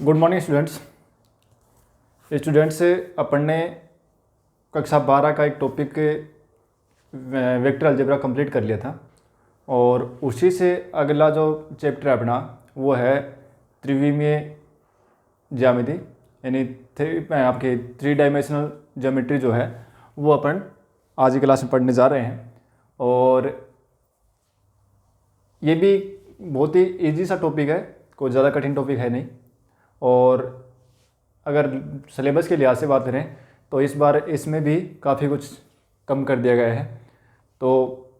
Good morning students से अपन ने कक्षा 12 का एक टॉपिक वेक्टर अलजेब्रा कंप्लीट कर लिया था और उसी से अगला जो चैप्टर है अपना वो है त्रिविमीय ज्यामिति, यानी आपके 3 डायमेंशनल ज्योमेट्री जो है वो अपन आज की क्लास में पढ़ने जा रहे हैं। और ये भी बहुत ही इजी सा टॉपिक है, कोई ज़्यादा कठिन टॉपिक है नहीं। और अगर सिलेबस के लिहाज से बात करें तो इस बार इसमें भी काफ़ी कुछ कम कर दिया गया है, तो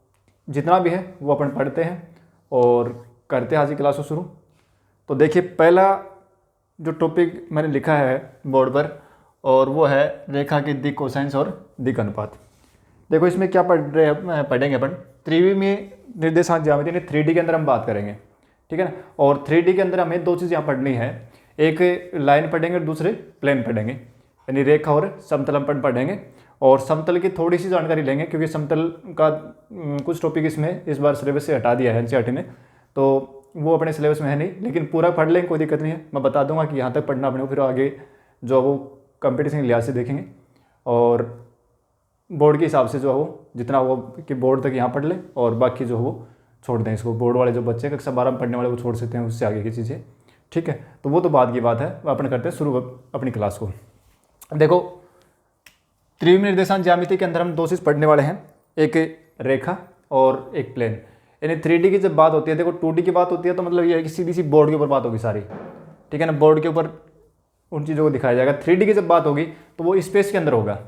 जितना भी है वो अपन पढ़ते हैं और करते हैं आज की क्लास को शुरू। तो देखिए, पहला जो टॉपिक मैंने लिखा है बोर्ड पर और वो है रेखा की दिक् कोसाइंस और दिक् अनुपात। देखो इसमें क्या पढ़ेंगे अपन त्रिविमीय निर्देशांक ज्यामिति, यानी 3D के अंदर हम बात करेंगे, ठीक है ना। और 3D के अंदर हमें 2 चीज़ यहाँ पढ़नी है, एक लाइन पढ़ेंगे और दूसरे प्लेन पढ़ेंगे, यानी रेखा और समतल अपन पढ़ेंगे। और समतल की थोड़ी सी जानकारी लेंगे क्योंकि समतल का कुछ टॉपिक इसमें इस बार सिलेबस से हटा दिया है एनसीईआरटी ने, तो वो अपने सिलेबस में है नहीं, लेकिन पूरा पढ़ लेंगे, कोई दिक्कत नहीं है। मैं बता दूंगा कि यहाँ तक पढ़ना अपने को, फिर आगे जो वो कंपटीशन के लिहाज से देखेंगे और बोर्ड के हिसाब से जो है वो जितना वो कि बोर्ड तक यहाँ पढ़ ले और बाकी जो वो छोड़ दें। इसको बोर्ड वाले जो बच्चे कक्षा 12 में पढ़ने वाले वो छोड़ सकते हैं, उससे आगे की चीज़ें, ठीक है। तो वो तो बाद की बात है, अपन करते हैं शुरू अपनी क्लास को। देखो, त्रिविमीय निर्देशांक ज्यामिति के अंदर हम 2 चीज़ पढ़ने वाले हैं, एक रेखा और एक प्लेन। यानी 3D की जब बात होती है, देखो 2D की बात होती है तो मतलब ये है कि सीधी सी बोर्ड के ऊपर बात होगी सारी, ठीक है ना। बोर्ड के ऊपर उन चीज़ों को दिखाया जाएगा। 3D की जब बात होगी तो वो स्पेस के अंदर होगा,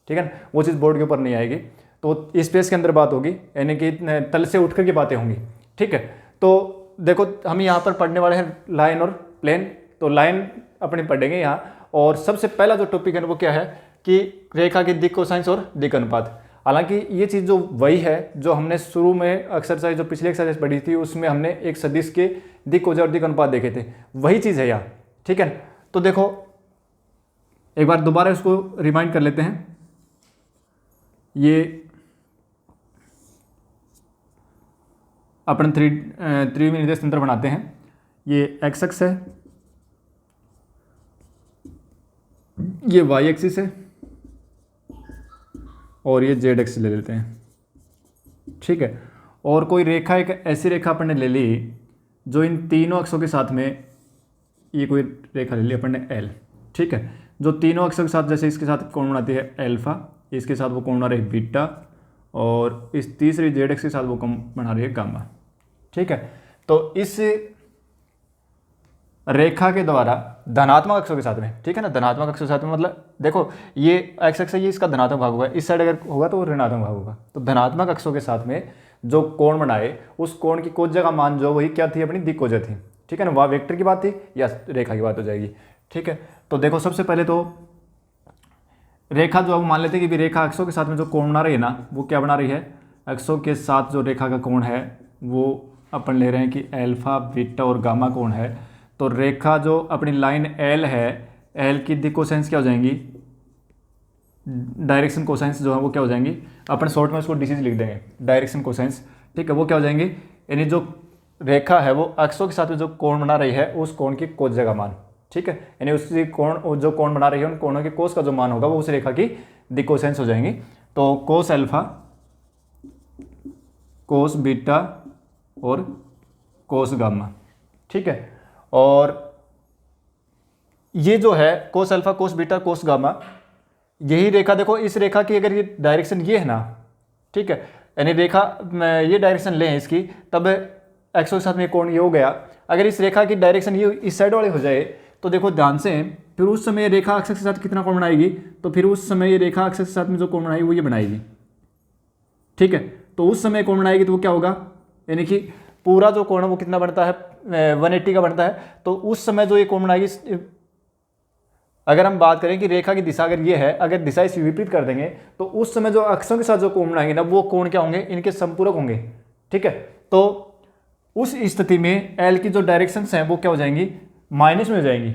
ठीक है ना, वो चीज़ बोर्ड के ऊपर नहीं आएगी, तो स्पेस के अंदर बात होगी, यानी कि तल से उठकर की बातें होंगी, ठीक है। तो देखो हम यहाँ पर पढ़ने वाले हैं लाइन और प्लेन, तो लाइन अपने पढ़ेंगे यहाँ। और सबसे पहला जो टॉपिक है वो क्या है कि रेखा की दिक् कोसाइंस और दिक् अनुपात। हालांकि ये चीज़ जो वही है जो हमने शुरू में एक्सरसाइज, जो पिछली एक्सरसाइज पढ़ी थी उसमें हमने एक सदिश के दिक् कोसाइन और दिक् अनुपात देखे थे, वही चीज़ है यहाँ, ठीक है। तो देखो एक बार दोबारा इसको रिमाइंड कर लेते हैं। ये अपन त्रिविमीय निर्देश तंत्र बनाते हैं। ये एक्स अक्ष है, ये वाई एक्सिस है और ये जेड एक्सिस ले लेते हैं, ठीक है। और कोई रेखा, एक ऐसी रेखा अपन ने ले ली जो इन तीनों अक्षों के साथ में, ये कोई रेखा ले ली अपन ने एल, ठीक है, जो तीनों अक्षों के साथ, जैसे इसके साथ कोण बनाती है अल्फा, इसके साथ वो कोण बना रही है बीटा, और इस तीसरी जेड एक्स के साथ वो कोण बना रही है गामा, ठीक है। तो इस रेखा के द्वारा धनात्मक अक्षों के साथ में, ठीक है ना, धनात्मक अक्षों के साथ में मतलब देखो ये एक्स अक्ष है, ये इसका धनात्मक भाग होगा, इस साइड अगर होगा तो वो ऋणात्मक भाग होगा। तो धनात्मक अक्षों के साथ में जो कोण बनाए उस कोण की कोज्या का मान जो वही क्या थी, अपनी दिक् कोज्या थी, ठीक है ना। वह वेक्टर की बात थी या रेखा की बात हो जाएगी, ठीक है। तो देखो सबसे पहले तो रेखा जो हम मान लेते हैं कि रेखा अक्षों के साथ में जो कोण बना रही है ना, वो क्या बना रही है, अक्षों के साथ जो रेखा का कोण है वो अपन ले रहे हैं कि अल्फा बीटा और गामा कोण है। तो रेखा जो अपनी लाइन एल है, एल की दिक् कोसाइंस क्या हो जाएंगी, डायरेक्शन कोसाइंस जो है वो क्या हो जाएंगी, अपन शॉर्ट में उसको डीसी लिख देंगे, डायरेक्शन कोसाइंस, ठीक है। वो क्या हो जाएंगी, यानी जो रेखा है वो अक्षों के साथ में जो कोण बना रही है उस कोण की कोज्या का मान, ठीक है, यानी उसकी कोण, जो कोण बना रही है उन कोणों के कोस का जो मान होगा वो उस रेखा की दिक् कोसाइंस हो जाएंगी। तो कोस अल्फा, कोस बीटा और कोस गामा, ठीक है। और ये जो है cos alpha, cos beta, cos gamma, यही रेखा, देखो इस रेखा की अगर ये डायरेक्शन ये है ना, ठीक है, यानी रेखा ये डायरेक्शन लें इसकी, तब एक्सों के साथ में कोण ये हो गया। अगर इस रेखा की डायरेक्शन ये इस साइड वाले हो जाए तो देखो ध्यान से, फिर उस समय रेखा अक्ष के साथ कितना कोण बनाएगी, तो फिर उस समय ये रेखा अक्ष के साथ में जो कोण बनाएगी वो ये बनाएगी, ठीक है। तो उस समय कोण बनाएगी तो वो क्या होगा, यानी कि पूरा जो कोण है वो कितना बनता है, 180 का बनता है। तो उस समय जो ये कोण बनाएगी, अगर हम बात करें कि रेखा की दिशा अगर ये है, अगर दिशा इस विपरीत कर देंगे तो उस समय जो अक्षों के साथ जो कोण बनाएंगे ना वो कोण क्या होंगे, इनके संपूरक होंगे, ठीक है। तो उस स्थिति में एल की जो डायरेक्शंस हैं वो क्या हो जाएंगी, माइनस में हो जाएंगी,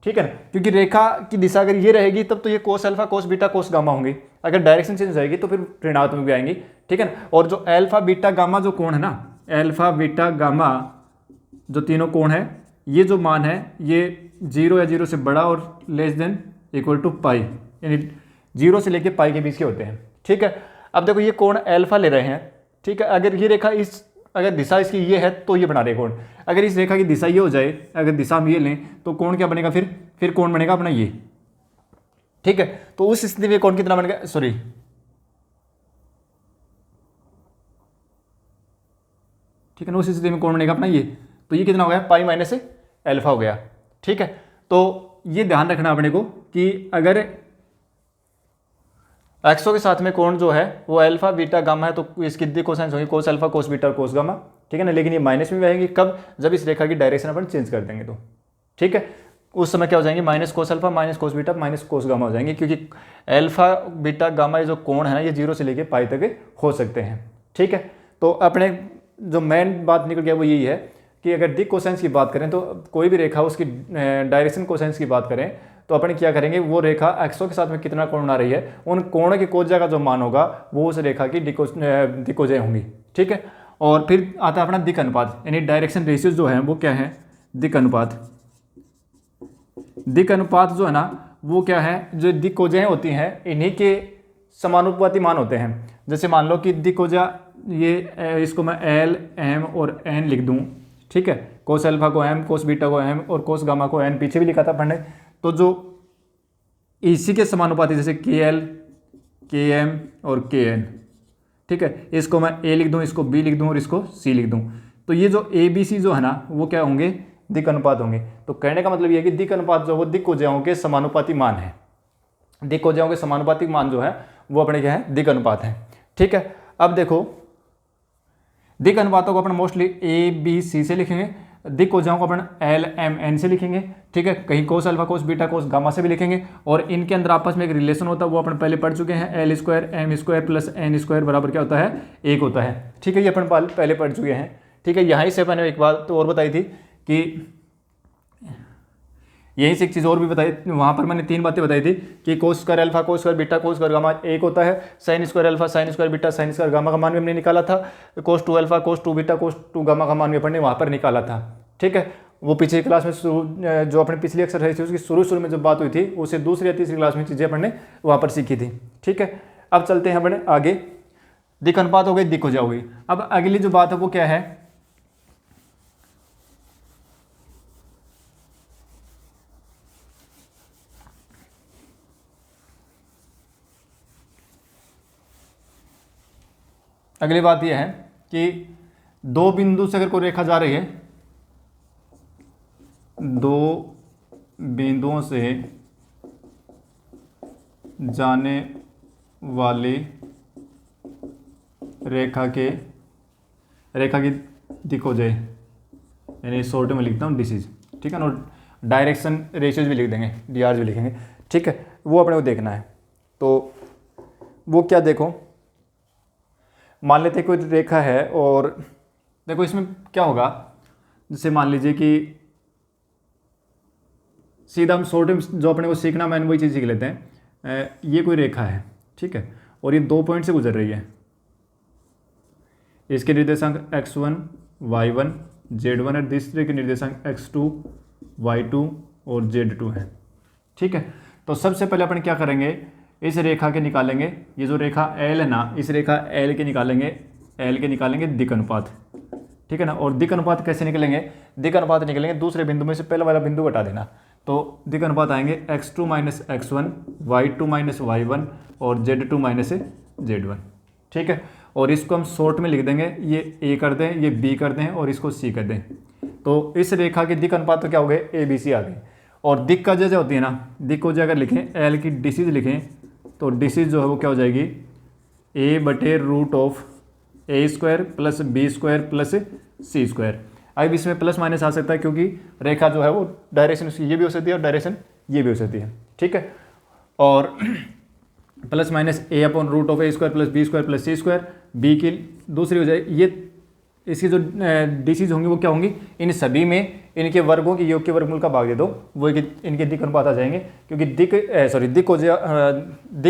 ठीक है ना, क्योंकि रेखा की दिशा अगर ये रहेगी तब तो ये cos alpha, cos beta, cos gamma होंगी, अगर डायरेक्शन चेंज हो जाएगी तो फिर ऋणात्मक भी आएंगी, ठीक है ना। और जो अल्फा बीटा गामा जो कोण है ना, अल्फा बीटा गामा जो तीनों कोण है ये जो मान है ये 0 या 0 से बड़ा और लेस देन इक्वल टू पाई, यानी 0 से लेके पाई के बीच के होते हैं। ठीक है, अब देखो ये कोण अल्फा ले रहे हैं। ठीक है, अगर ये रेखा इस, अगर दिशा इसकी ये है तो ये बना रहे कोण। अगर इस रेखा की दिशा ये हो जाए, अगर दिशा हम ये लें तो कोण क्या बनेगा, फिर कोण बनेगा अपना ये। ठीक है, तो उस स्थिति में कोण कितना बनेगा, सॉरी ठीक है ना, उस स्थिति में कोण बनेगा अपना ये, तो ये कितना हो गया, पाई माइनस अल्फा हो गया। ठीक है, तो ये ध्यान रखना अपने को कि अगर एक्सो के साथ में कोण जो है वो अल्फा बीटा गामा है तो इसकी कितनी कोसाइंस होंगी, कोस अल्फा कोस बीटा और कोस गामा। ठीक है ना, लेकिन ये माइनस में रहेंगी कब, जब इस रेखा की डायरेक्शन अपन चेंज कर देंगे तो। ठीक है, उस समय क्या हो जाएंगे, minus cos alpha minus cos beta minus cos gamma हो जाएंगे, क्योंकि अल्फा बीटा गामा ये जो कोण है ना ये 0 से लेके पाई तक हो सकते हैं। ठीक है, तो अपने जो मेन बात निकल गया वो यही है कि अगर दिक कोसाइंस की बात करें तो कोई भी रेखा उसकी डायरेक्शन कोसाइंस की बात करें तो अपन क्या करेंगे, वो रेखा एक्सो के साथ में कितना कोण बना रही है, उन कोण के कोज्या का जो मान होगा वो उस रेखा की दिक्कोजय होंगी। ठीक है, और फिर आता है अपना दिक अनुपात, यानी डायरेक्शन रेशियो जो है वो क्या है, दिक अनुपात। दिक अनुपात जो है ना वो क्या है, जो दिक्कोजय होती हैं इन्हीं के समानुपाती मान होते हैं। जैसे मान लो कि दिक्कोजा, ये इसको मैं एल एम और एन लिख दूं। ठीक है, कोस अल्फा को एम, कोस बीटा को एम और कोस गामा को एन, पीछे भी लिखा था पढ़ने। तो जो इसी के समानुपाती जैसे के एल के एम और के एन, ठीक है, इसको मैं ए लिख दूं, इसको बी लिख दूं और इसको सी लिख दूं, तो ये जो ए बी सी जो है ना वो क्या होंगे, दिक अनुपात होंगे। तो कहने का मतलब ये है कि दिक अनुपात जो वो दिक्कोजयों के समानुपाती मान है। दिक्कोजयों के समानुपाती मान जो है वो अपने क्या है, दिक अनुपात है। ठीक है, अब देखो दिक अनुपातों को अपन मोस्टली ए बी सी से लिखेंगे, दिक्कोजयों को अपन एल एम एन से लिखेंगे। ठीक है, कहीं cos alpha cos beta cos gamma से भी लिखेंगे, और इनके अंदर आपस में एक रिलेशन होता है वो अपन पहले पढ़ चुके हैं, L square M square plus N square बराबर क्या होता है, 1 होता है। ठीक है, ये अपन पहले पढ़ चुके हैं। ठीक है, यहाँ से अपन एक बात तो और बताई थी कि यहीं से एक चीज़ और भी बताई, वहाँ पर मैंने 3 बातें बताई थी कि cos square alpha cos square beta cos square gamma 1 होता है, sine square alpha sine square beta sine square gamma का मान भी हमने निकाला था, कोस 2 अल्फा कोस 2 बीटा कोस 2 गामा का मान भी अपन ने वहाँ पर निकाला था। ठीक है, वो पिछली क्लास में जो अपने पिछली एक्सरसाइज थी उसकी शुरू में जो बात हुई थी उसे दूसरी या तीसरी क्लास में चीज़ें अपन ने वहाँ पर सीखी थी। ठीक है, अब चलते हैं अपने आगे, दिक अनुपात हो गई, दिक हो जाओगी। अब अगली जो बात है वो क्या है, अगली बात यह है कि 2 बिंदु से अगर कोई रेखा जा रही है, 2 बिंदुओं से जाने वाली रेखा की दिक्कोजय, यानी शॉर्ट में लिखता हूँ डिसीज। ठीक है ना, डायरेक्शन रेशियोज भी लिख देंगे, डी भी लिखेंगे। ठीक है, वो अपने को देखना है। तो वो क्या, देखो मान लेते हैं कोई रेखा है और देखो इसमें क्या होगा, जैसे मान लीजिए कि सीधा हम शॉर्ट में जो अपने को सीखना मैंने वही चीज़ सीख लेते हैं। ये कोई रेखा है, ठीक है, और ये 2 पॉइंट से गुजर रही है। इसके निर्देशांक x1 y1 z1 है, दूसरे के निर्देशांक x2 y2 और z2 है। ठीक है, तो सबसे पहले अपन क्या करेंगे, इस रेखा के निकालेंगे, ये जो रेखा L है ना, इस रेखा L के निकालेंगे दिक अनुपात। ठीक है ना, और दिक अनुपात कैसे निकलेंगे, दिक अनुपात निकलेंगे दूसरे बिंदु में से पहला वाला बिंदु हटा देना, तो दिक अनुपात आएंगे x2 minus x1 y2 minus y1 और z2 माइनस z1। ठीक है, और इसको हम शॉर्ट में लिख देंगे, ये a कर दें, ये b कर दें और इसको c कर दें। तो इस रेखा के दिक अनुपात तो क्या हो गए, a b c आ गए। और दिक का जो होती है ना, दिक को जो अगर लिखें, L की डिसीज लिखें तो डिसीज जो है वो क्या हो जाएगी, a/√ऑफ a square plus b square plus c square. अब इसमें प्लस माइनस आ सकता है क्योंकि रेखा जो है वो डायरेक्शन उसकी ये भी हो सकती है और डायरेक्शन ये भी हो सकती है। ठीक है, और प्लस माइनस a/√ऑफ a square plus b square plus c square, b की दूसरी हो जाएगी, ये इसकी जो डिसीज होंगी वो क्या होंगी, इन सभी में इनके वर्गों के योग के वर्गमूल का भाग दे दो, वो इनके दिक अनुपात आ जाएंगे। क्योंकि दिक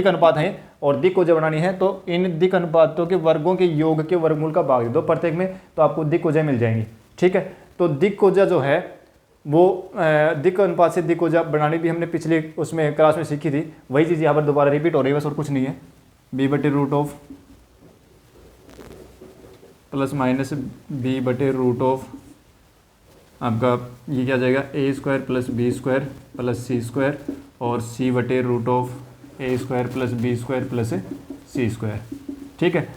अनुपात है और दिक को जब बनानी है तो इन दिक अनुपातों के वर्गों के योग के वर्गमूल का भाग दे दो प्रत्येक में, तो आपको दिक कोजय मिल जाएंगी। ठीक है, तो दिक कोजय जो है वो दिक् अनुपात से दिक्कोजा बनानी भी हमने पिछले उसमें क्लास में सीखी थी, वही चीज़ यहाँ पर दोबारा रिपीट हो रही है बस, और कुछ नहीं है। बी बटे root of plus minus B बटे रूट ऑफ आपका ये क्या जाएगा A square plus B square plus C square, और सी बटे root of A square plus B square plus C square. ठीक है,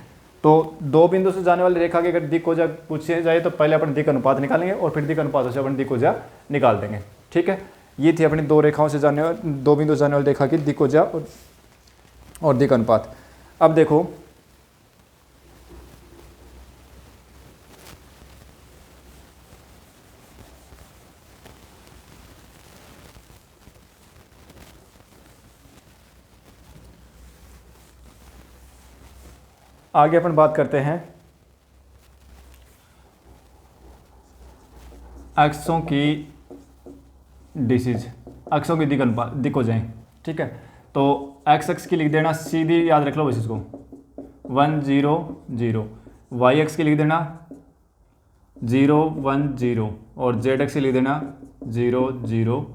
तो दो बिंदु से जाने वाली रेखा के अगर दिक्कोजा पूछे जाए तो पहले अपन दिक् अनुपात निकालेंगे और फिर दिक् अनुपात से अपन दिक्कोजा निकाल देंगे। ठीक है, ये थी अपनी दो रेखाओं से जाने वाली, दो बिंदु से जाने वाली रेखा की दिक्कोजा और दिक् अनुपात। अब देखो आगे अपन बात करते हैं अक्षों की डिसीज, अक्षों की दिक्कोजाएं। ठीक है, तो एक्स अक्ष की लिख देना सीधी, याद रख लो बस इसको 1 0 0, वाई अक्ष की लिख देना 0 1 0, और जेड अक्ष की लिख देना 0 0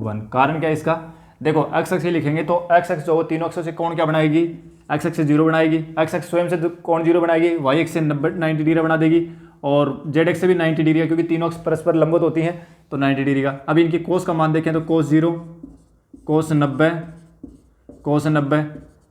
1। कारण क्या है इसका, देखो एक्स अक्ष लिखेंगे तो एक्स अक्ष जो तीनों अक्षों से कोण क्या बनाएगी, एक्स अक्ष से 0 बनाएगी, एक्स अक्ष स्वयं से कोण 0 बनाएगी, वाई अक्ष से 90 डिग्री बना देगी, और जेड एक्स से भी 90 डिग्री है, क्योंकि तीनों अक्ष परस्पर लंबवत होती हैं तो 90 डिग्री का। अभी इनकी कोस का मान देखें तो कोस 0, कोस 90, कोस 90,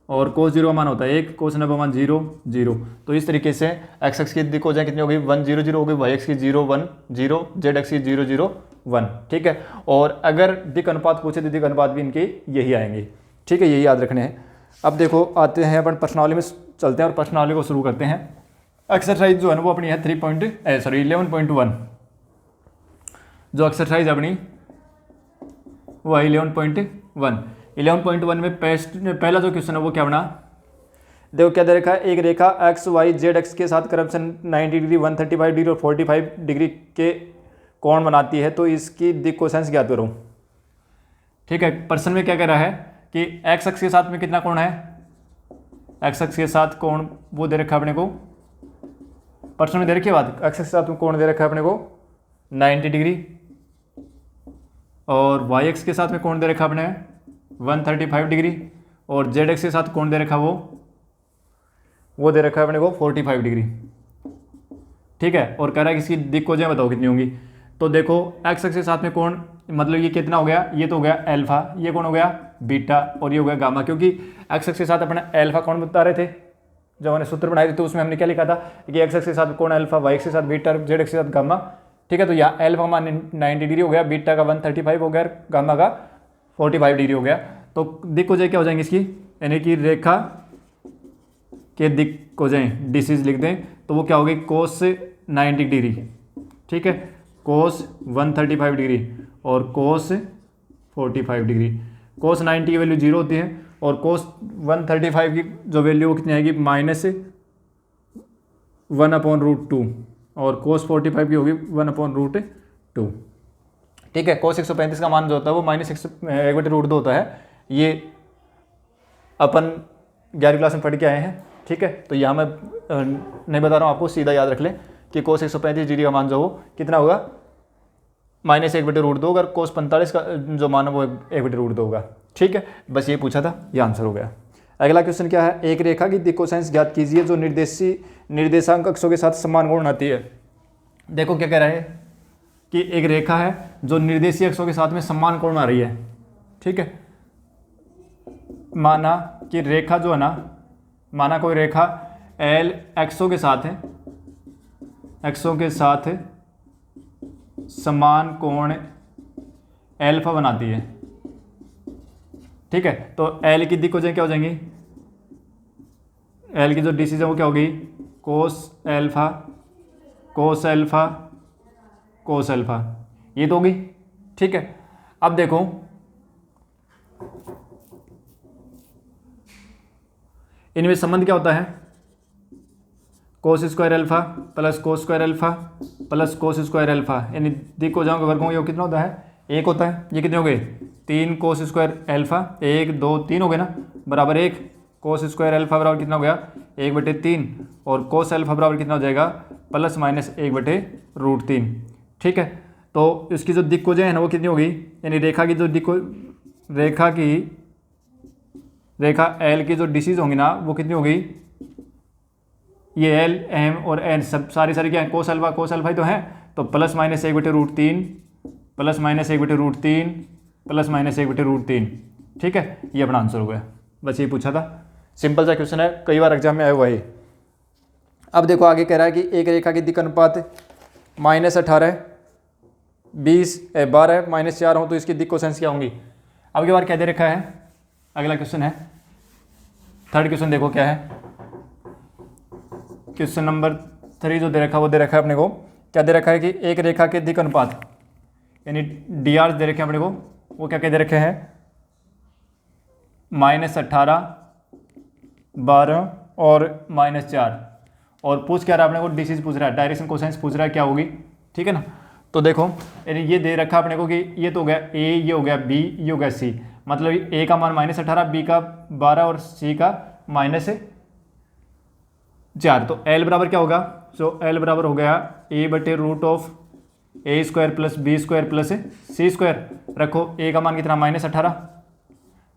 और कोस 0 का मान होता है 1, कोस 90 का मान 0 0। तो इस तरीके से एक्स अक्ष की दिक्कोजाएं कितनी हो गई 1 0 0 हो गई, वाई अक्ष की 0 1 0, जेड अक्ष की 0 0 1। ठीक है, और अगर दिक् अनुपात पूछे तो दिक् अनुपात भी इनके यही आएंगे। ठीक है, यही याद रखने हैं। अब देखो आते हैं अपन प्रश्नावली में चलते हैं और प्रश्नावली को शुरू करते हैं। एक्सरसाइज जो है ना वो अपनी है 11.1, जो एक्सरसाइज अपनी वो है 11.1। 11.1 में पहला जो क्वेश्चन है वो क्या बना, देखो क्या दे रखा है, एक रेखा एक्स वाई जेड एक्स के साथ क्रम से 90 डिग्री 135 डिग्री और 45 डिग्री के कोण बनाती है, तो इसकी दिक् कोसाइंस ज्ञात करो। ठीक है, प्रश्न में क्या कह रहा है कि एक्स अक्ष के साथ में कितना कोण है, एक्स अक्ष के साथ कोण वो दे रखा है अपने को, प्रश्न में दे रखी है बात, एक्स अक्ष के साथ में कोण दे रखा है अपने को 90 डिग्री, और वाई अक्ष के साथ में कोण दे रखा अपने 135 डिग्री, और जेड एक्स के साथ कोण दे रखा वो दे रखा है अपने को 45 डिग्री। ठीक है, और कह रहा है कि इसकी दिक्कोजाएं बताओ कितनी होंगी। तो देखो एक्स अक्ष के साथ में कोण मतलब ये कितना हो गया, ये तो हो गया अल्फा, ये कौन हो गया बीटा, और ये हो गया गामा, क्योंकि एक्स अक्ष के साथ अपने अल्फा कौन बता रहे थे जब हमने सूत्र बनाए थे, तो उसमें हमने क्या लिखा था कि एक्स अक्ष के साथ कौन अल्फा, वाई अक्ष के साथ बीटा, जेड अक्ष के साथ गामा। ठीक है, तो यहाँ अल्फा का मान 90 डिग्री हो गया, बीटा का 135 हो गया, गामा का 45 डिग्री हो गया। तो दिक्कोजाएं क्या हो जाएंगी इसकी, यानी कि रेखा के दिक्कोजाएं डिसीज लिख दें तो वो क्या हो गई कोस 90 डिग्री। ठीक है, कोस 135 डिग्री और कोस 45 डिग्री। कोस 90 की वैल्यू 0 होती है, और कोस 135 की जो वैल्यू वो कितनी आएगी -1/√2, और कोस 45 की होगी 1/√2। ठीक है, कोस 135 का मान जो होता है वो -1/√2 होता है। ये अपन 11वीं क्लास में पढ़ के आए हैं। ठीक है, तो यहाँ मैं नहीं बता रहा हूँ आपको, सीधा याद रख लें कि कोस 135 डिग्री का मान जो हो कितना होगा -1/√2 होगा, और कोस 45 का जो मान है वो 1/√2 होगा। ठीक है, बस ये पूछा था, ये आंसर हो गया। अगला क्वेश्चन क्या है, एक रेखा की दिक् कोसाइंस ज्ञात कीजिए जो निर्देशांक अक्षों के साथ समान कोण बनाती है। देखो क्या कह रहा है कि एक रेखा है जो निर्देशीय अक्षों के साथ में समान कोण बना रही है। ठीक है, माना कि रेखा जो है ना, माना कोई रेखा एल अक्षों के साथ है, अक्षों के साथ समान कोण एल्फा बनाती है। ठीक है, तो एल की दिक्कोजाएं क्या हो जाएंगी, एल की जो डिसीज है वो क्या होगी कोस एल्फा कोस एल्फा कोस एल्फा, ये तो होगी। ठीक है, अब देखो इनमें संबंध क्या होता है, cos square alpha plus cos square alpha plus cos square alpha, यानी दिक्कोजाओं का वर्ग ये कितना होता है 1 होता है। ये कितने हो गए 3 कोस स्क्वायर एल्फा, 1 2 3 हो गए ना, बराबर 1 कोस स्क्वायर एल्फा बराबर कितना हो गया 1/3, और कोस एल्फा बराबर कितना हो जाएगा ±1/√3। ठीक है, तो इसकी जो दिक्कोजें है ना वो कितनी होगी, यानी रेखा की जो रेखा एल की जो डिसीज होंगी ना वो कितनी होगी, ये एल एम और एन सब सारी क्या है, कोस अल्फा ही तो है, तो plus minus 1/√3 plus minus 1/√3 plus minus 1/√3। ठीक है, ये अपना आंसर हो गया। बस ये पूछा था, सिंपल सा क्वेश्चन है, कई बार एग्जाम में आया हुआ है। अब देखो आगे कह रहा है कि एक रेखा की दिक् अनुपात -18 20 12 -4 हो तो इसकी दिक् कोसेंस क्या होंगी। अब की बार क्या दे रखा है, अगला क्वेश्चन है थर्ड क्वेश्चन, देखो क्या है क्वेश्चन नंबर 3 जो दे रखा है वो दे रखा है अपने को, क्या दे रखा है कि एक रेखा के दिक् अनुपात यानी डी आर दे रखे हैं अपने को, वो क्या दे रखे हैं -18 12 और -4, और पूछ क्या रहा है अपने को, डिसीज पूछ रहा है, डायरेक्शन कोसाइंस पूछ रहा है क्या होगी। ठीक है ना, तो देखो यानी ये दे रखा है अपने को कि ये तो हो गया ए, ये हो गया बी, ये हो गया सी, मतलब ए का मान -18 बी का 12 और सी का -4, तो एल बराबर क्या होगा, सो एल बराबर हो गया a/√a² plus b² plus c²। रखो ए का मान कितना -18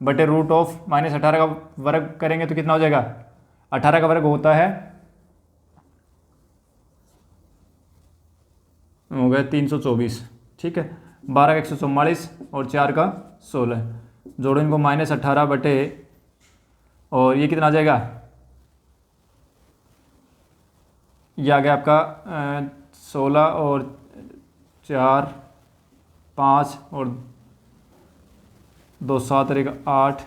बटे √(-18) का वर्ग करेंगे तो कितना हो जाएगा, 18 का वर्ग होता है हो गया 324। ठीक है, 12 का 144 और 4 का 16, जोड़ो इनको -18 बटे, और ये कितना आ जाएगा, ये आ गया आपका 16 और 4 5 और 2 7 और 1 8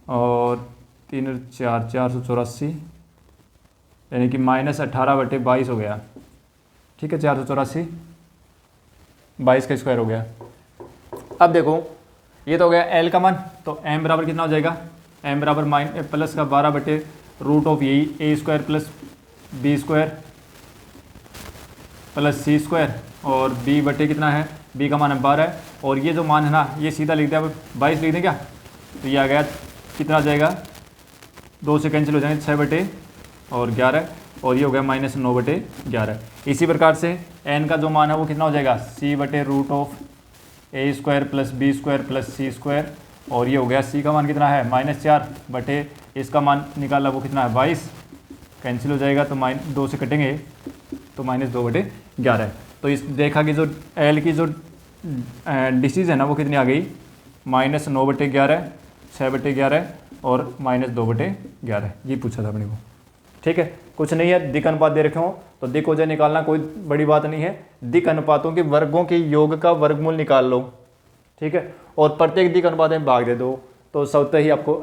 और 3 और 4 484, यानी कि -18 बटे 22 हो गया। ठीक है, 484 22 का स्क्वायर हो गया। अब देखो ये तो हो गया एल का मान, तो एम बराबर कितना हो जाएगा, एम बराबर प्लस का 12 बटे √(a² plus b² plus c² और b बटे कितना है, b का मान है 12 है, और ये जो मान है ना ये सीधा लिख दिया, 22 लिख दें क्या, तो ये आ गया कितना आ जाएगा, 2 से कैंसिल हो जाएंगे 6 बटे और 11, और ये हो गया -9/11। इसी प्रकार से n का जो मान है वो कितना हो जाएगा, c/√(a² plus b² plus c², और ये हो गया c का मान कितना है -4 बटे इसका मान निकाला वो कितना है 22, कैंसिल हो जाएगा तो -2 से कटेंगे तो -2/11 है। तो इस रेखा की जो एल की जो डिसीज है ना वो कितनी आ गई, -9/11 6/11 और -2/11, ये पूछा था अपने को। ठीक है, कुछ नहीं है, दिक् अनुपात दे रखे हो तो दिक् कोजें निकालना कोई बड़ी बात नहीं है, दिक् अनुपातों के वर्गों के योग का वर्गमूल निकाल लो। ठीक है, और प्रत्येक दिक् अनुपात में भाग दे दो तो स्वतः ही आपको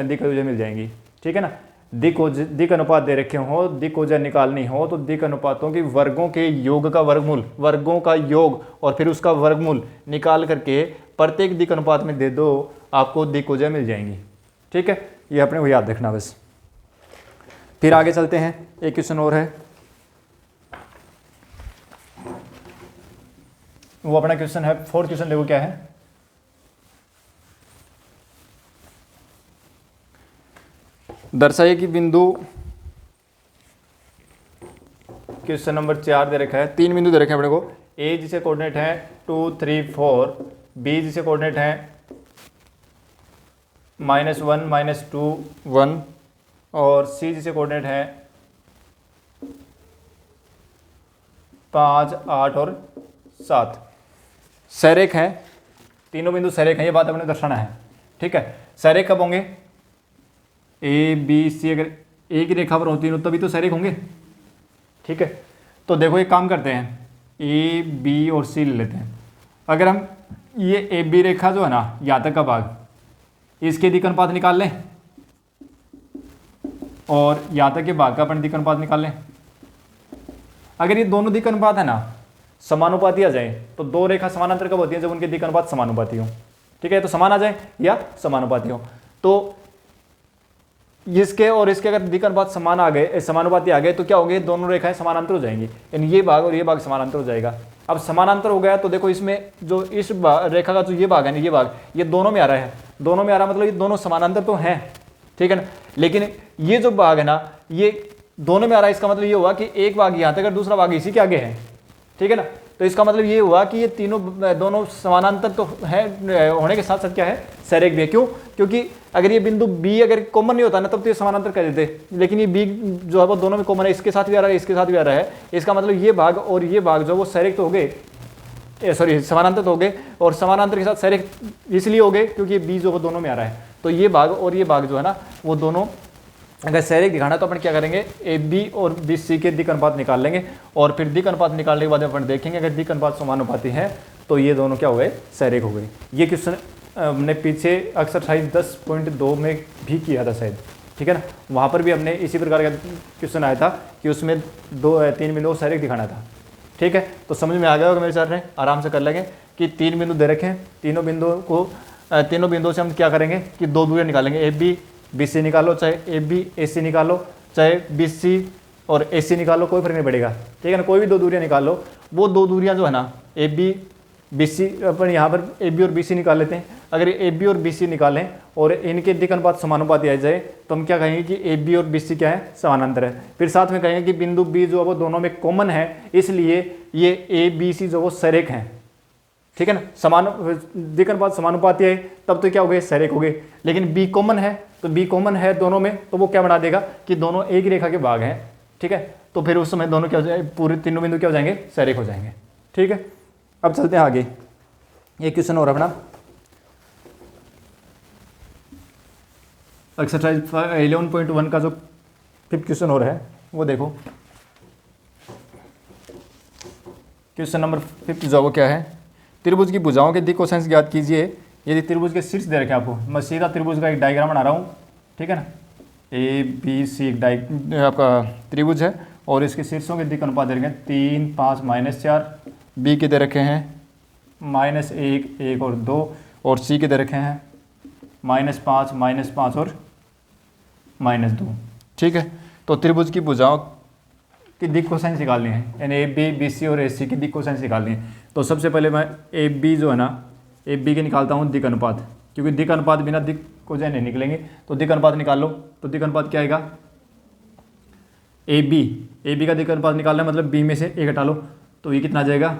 दिक् कोजें मिल जाएंगी। ठीक है ना, दिक् अनुपात दे रखे हो, दिक् कोजें निकालनी हो तो दिक् अनुपातों के वर्गों के योग का वर्गमूल, वर्गों का योग और फिर उसका वर्गमूल निकाल करके प्रत्येक दिक् अनुपात में दे दो, आपको दिक् कोजें मिल जाएंगी। ठीक है, ये अपने को याद रखना बस। फिर आगे चलते हैं, एक क्वेश्चन और है, वो अपना क्वेश्चन है 4th क्वेश्चन, देखो क्या है, दर्शाइए कि बिंदु, क्वेश्चन नंबर 4 दे रखा है, 3 बिंदु दे रखे हैं अपने को, ए जिसे कोऑर्डिनेट है 2 3 4, बी जिसे कोऑर्डिनेट है -1 -2 1, और सी जिसे कोऑर्डिनेट है 5 8 और 7। सरेख हैं, तीनों बिंदु सरेख हैं, ये बात अपने दर्शाना है। ठीक है, सरेख कब होंगे, ए बी सी अगर एक ही रेखा पर होती है तभी तो सरेख होंगे। ठीक है, तो देखो एक काम करते हैं, ए बी और सी ले लेते हैं। अगर हम ये ए बी रेखा जो है ना यहाँ तक का भाग, इसके दिक् अनुपात निकाल लें और यहाँ तक के भाग का अपन दिक् अनुपात निकाल लें। अगर ये दोनों दिक् अनुपात है ना समानुपाती आ जाए, तो दो रेखा समानांतर कब होती है, जब उनके दिक् अनुपात समानुपाती हो। ठीक है, तो समान आ जाए या समानुपाती हो, तो इसके और इसके अगर दिक् अनुपात समान आ गए, समानुपाती आ गए, तो क्या होंगे, दोनों रेखाएं समानांतर हो जाएंगी, यानी ये भाग और ये भाग समानांतर हो जाएगा। अब समानांतर हो गया तो देखो इसमें जो इस रेखा का जो ये भाग है ना, ये भाग ये दोनों में आ रहा है, दोनों में आ रहा मतलब ये दोनों समानांतर तो हैं। ठीक है ना, लेकिन ये जो भाग है ना ये दोनों में आ रहा है, इसका मतलब ये हुआ कि एक भाग यहाँ तक और दूसरा भाग इसी के आगे है। ठीक है ना, तो तो इसका मतलब ये हुआ कि ये तीनों दोनों समानांतर तो है, होने के साथ साथ क्या है, सरेख भी है। क्यों? क्योंकि अगर ये बिंदु बी अगर कॉमन नहीं होता ना तब तो ये समानांतर कर देते, लेकिन ये बी जो है वो दोनों में कॉमन है, इसके साथ भी आ रहा है, इसके साथ भी आ रहा है। इसका मतलब ये भाग और ये भाग जो वो सरेख तो हो गए, सॉरी समानांतर तो हो गए, और समानांतर के साथ सरेख इसलिए हो गए क्योंकि बी जो वो दोनों में आ रहा है। तो ये भाग और ये भाग जो है ना वो दोनों अगर सरेख दिखाना तो अपन क्या करेंगे, ए बी और बी सी के दिक् अनुपात निकाल लेंगे, और फिर दिक् अनुपात निकालने के बाद अपन देखेंगे अगर दिक् अनुपात समानुपाती है तो ये दोनों क्या हो गए, सरेख हो गए। ये क्वेश्चन हमने पीछे एक्सरसाइज 10.2 में भी किया था शायद, ठीक है ना, वहाँ पर भी हमने इसी प्रकार का क्वेश्चन आया था कि उसमें 3 बिंदु सरेख दिखाना था। ठीक है, तो समझ में आ गया होगा मेरे सर ने, आराम से कर लेंगे कि 3 बिंदु दे रखे हैं, तीनों बिंदुओं से हम क्या करेंगे कि 2 दूरियां निकालेंगे, ए बी बी सी निकालो, चाहे ए बी ए सी निकालो, चाहे बी सी और ए सी निकालो, कोई फर्क नहीं पड़ेगा। ठीक है ना, कोई भी 2 दूरियां निकाल लो, वो 2 दूरियां जो है ना ए बी बी सी, अपन यहाँ पर ए बी और बी सी निकाल लेते हैं। अगर ए बी और बी सी निकालें और इनके दिक् अनुपात समानुपाती आ जाए तो हम क्या कहेंगे कि ए बी और बी सी क्या है, समानांतर है। फिर साथ में कहेंगे कि बिंदु बी जो है वो दोनों में कॉमन है, इसलिए ये ए बी सी जो वो सरेख हैं। ठीक है ना, दिक् अनुपात समानुपाती है तब तो क्या हो गए, सरेख हो गए। लेकिन बी कॉमन है, तो बी कॉमन है दोनों में, तो वो क्या बना देगा कि दोनों एक ही रेखा के भाग हैं। ठीक है, तो फिर उस समय दोनों क्या हो जाए, पूरे तीनों बिंदु क्या हो जाएंगे, सरेख हो जाएंगे। ठीक है, अब चलते हैं आगे। ये क्वेश्चन हो रहा है अपना एक्सरसाइज 11.1 का जो 5th क्वेश्चन हो रहा है वो देखो। क्वेश्चन नंबर 5 जो वो क्या है, त्रिभुज की भुजाओं के दिक् कोसाइंस ज्ञात कीजिए। यदि त्रिभुज के शीर्ष दे रखे आपको, मैं सीधा त्रिभुज का एक डायग्राम बना रहा हूँ। ठीक है ना, ए बी सी एक आपका त्रिभुज है और इसके शीर्षों के दिक् अनुपात दे रखे हैं 3, 5, -4, बी के दे रखे हैं -1, 1 और 2, और सी के दे रखे हैं -5, -5 और -2। ठीक है, तो त्रिभुज की भुजाओं की दिक् कोसाइंस निकालनी है, यानी ए बी बी सी और ए सी की दिक् कोसाइंस निकालनी है। तो सबसे पहले मैं ए बी जो है ना, ए बी के निकालता हूँ दिक् अनुपात, क्योंकि दिक् अनुपात बिना दिक् कोसाइन नहीं निकलेंगे। तो दिक् अनुपात निकाल लो, तो दिक् अनुपात क्या आएगा, ए बी का दिक् अनुपात निकालना है, मतलब बी में से 1 हटा लो, तो ये कितना आ जाएगा,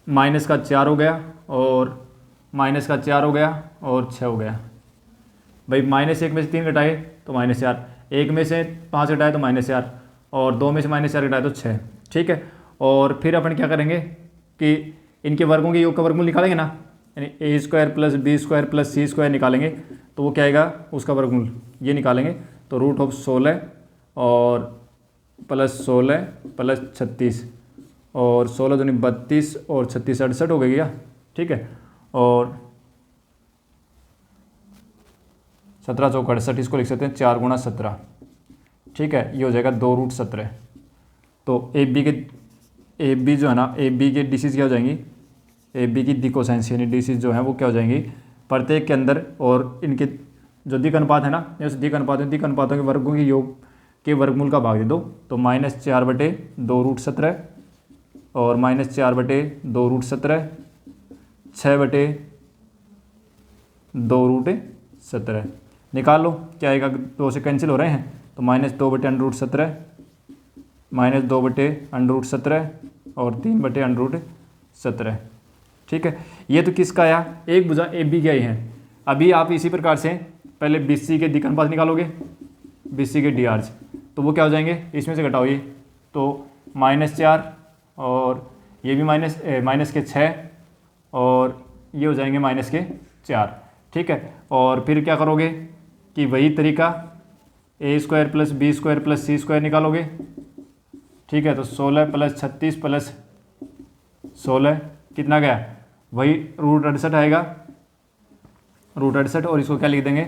-4 हो गया और -4 हो गया और 6 हो गया। भाई -1 में से 3 घटाए तो -4, 1 में से 5 घटाए तो -4, और 2 में से -4 घटाए तो 6। ठीक है, और फिर अपन क्या करेंगे कि इनके वर्गों के योग का वर्गमूल निकालेंगे ना, यानी a² + b² + c² निकालेंगे, तो वो क्या आएगा, उसका वर्गमूल ये निकालेंगे, तो √16 और +16 + 36, और 16 दूनी 32 और 36 68 हो गई क्या। ठीक है, और 17 चौक 68, इसको लिख सकते हैं 4 × 17। ठीक है, ये हो जाएगा 2√17। तो ए बी जो है ना, ए बी के डिसीज क्या हो जाएंगी, ए बी की दिक् कोसाइंस यानी डिसीज जो है वो क्या हो जाएंगी, प्रत्येक के अंदर और इनके जो दिक् अनुपात है ना, उस दिक् अनुपातों के वर्गों के योग के वर्गमूल का भाग दे दो, तो -4/2√17 और -4/2√17, 6/2√17 निकाल लो, क्या आएगा, 2 से कैंसिल हो रहे हैं, तो -2/√17, -2/√17 और 3/√17। ठीक है, ये तो किसका आया, एक भुजा ए बी की आई है। अभी आप इसी प्रकार से पहले बी सी के दिक् अनुपात निकालोगे, बी सी के DRs, तो वो क्या हो जाएंगे, इसमें से घटाओ ये, तो -4 और ये भी -6 और ये हो जाएंगे -4। ठीक है, और फिर क्या करोगे कि वही तरीका a² + b² + c² निकालोगे। ठीक है, तो 16 + 36 + 16 कितना गया, वही √68 आएगा, √68, और इसको क्या लिख देंगे,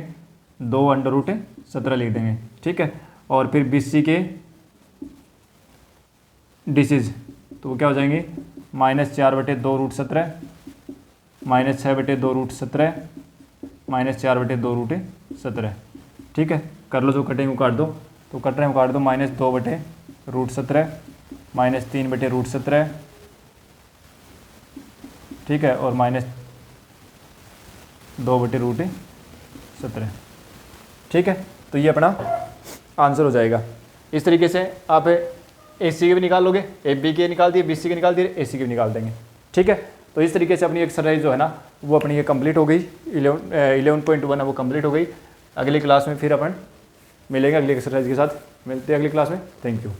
2/17 लिख देंगे। ठीक है, और फिर बी सी के डिसीज, तो वो क्या हो जाएंगे, -4/2√17, -6/2√17, -4/2√17। ठीक है, कर लो, जो कटेंगे काट दो, तो कट रहे हैं काट दो, -2/√17, -3/√17। ठीक है, और -2/√17। ठीक है, तो ये अपना आंसर हो जाएगा। इस तरीके से आप AC के भी निकाल लोगे, AB के निकाल दिए, BC के निकाल दिए, AC के भी निकाल देंगे। ठीक है, तो इस तरीके से अपनी एक्सरसाइज जो है ना वो अपनी ये कंप्लीट हो गई। 11.1 है वो कंप्लीट हो गई। अगली क्लास में फिर अपन मिलेंगे, अगली एक्सरसाइज के साथ मिलते हैं अगली क्लास में। Thank you.